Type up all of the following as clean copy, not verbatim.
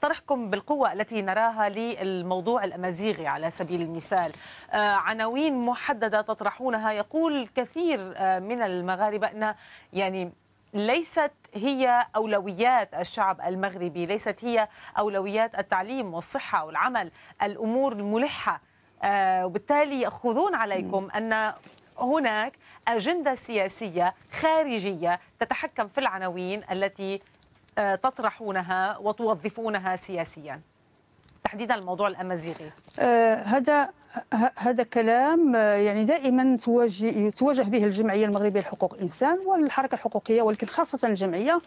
أقترحكم بالقوة التي نراها للموضوع الأمازيغي على سبيل المثال. عناوين محددة تطرحونها، يقول كثير من المغاربة أن يعني ليست هي أولويات الشعب المغربي، ليست هي أولويات التعليم والصحة والعمل، الأمور الملحة، وبالتالي يأخذون عليكم أن هناك أجندة سياسية خارجية تتحكم في العناوين التي تطرحونها وتوظفونها سياسيا، تحديدا الموضوع الأمازيغي. هذا كلام يعني دائما تواجه به الجمعيه المغربيه لحقوق الانسان والحركه الحقوقيه، ولكن خاصه الجمعيه،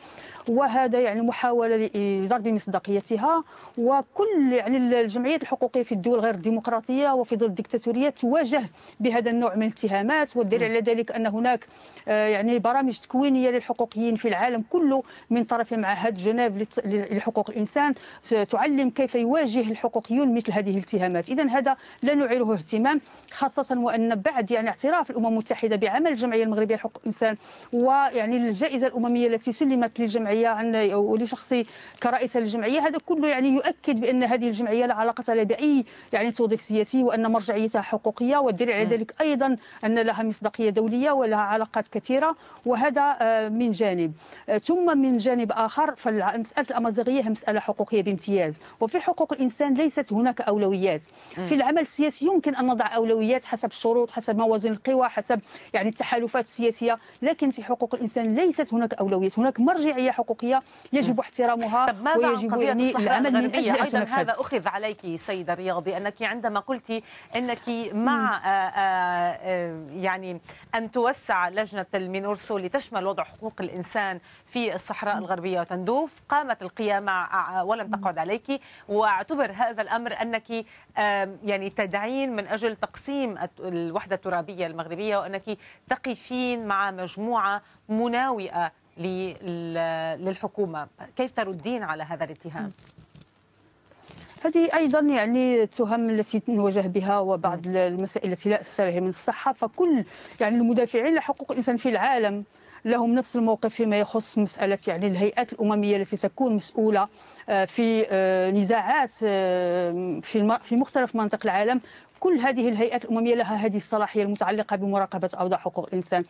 وهذا يعني محاوله لضرب مصداقيتها. وكل يعني الجمعيات الحقوقيه في الدول غير الديمقراطيه وفي ظل الدكتاتوريه تواجه بهذا النوع من الاتهامات، والدليل على ذلك ان هناك يعني برامج تكوينيه للحقوقيين في العالم كله من طرف معهد جنيف لحقوق الانسان تعلم كيف يواجه الحقوقيون مثل هذه الاتهامات. اذا هذا لا نعيره اهتمام، خاصه وان بعد يعني اعتراف الامم المتحده بعمل الجمعيه المغربيه لحقوق الانسان ويعني الجائزه الامميه التي سلمت للجمعيه ولشخصي كرئيس للجمعيه، هذا كله يعني يؤكد بان هذه الجمعيه لا علاقه لها باي يعني توظيف سياسي، وان مرجعيتها حقوقيه، والدليل على ذلك ايضا ان لها مصداقيه دوليه ولها علاقات كثيره. وهذا من جانب، ثم من جانب اخر فمساله الامازيغيه هي مساله حقوقيه بامتياز، وفي حقوق الانسان ليست هناك اولويات. في العمل السياسي يمكن ان نضع اولويات حسب الشروط، حسب موازين القوى، حسب يعني التحالفات السياسيه، لكن في حقوق الانسان ليست هناك اولويات، هناك مرجعيه حقوقيه يجب احترامها طب ماذا عن ويجب قضية يعني الصحراء العمل من اجل الغربية؟ ان أيضا تنفذ. هذا أخذ عليك سيدة الرياضي، أنك عندما قلت أنك مع يعني أن توسع لجنة المينورسو لتشمل وضع حقوق الإنسان في الصحراء الغربية وتندوف، قامت القيامة ولم تقعد عليك، واعتبر هذا الأمر أنك يعني تدعين من أجل تقسيم الوحدة الترابية المغربية، وأنك تقفين مع مجموعة مناوئة للحكومة. كيف تردين على هذا الاتهام؟ هذه ايضا يعني التهم التي نواجه بها وبعض المسائل التي لا اساس لها من الصحه. فكل يعني المدافعين لحقوق الانسان في العالم لهم نفس الموقف فيما يخص مساله يعني الهيئات الامميه التي تكون مسؤوله في نزاعات في مختلف مناطق العالم. كل هذه الهيئات الامميه لها هذه الصلاحيه المتعلقه بمراقبه اوضاع حقوق الانسان.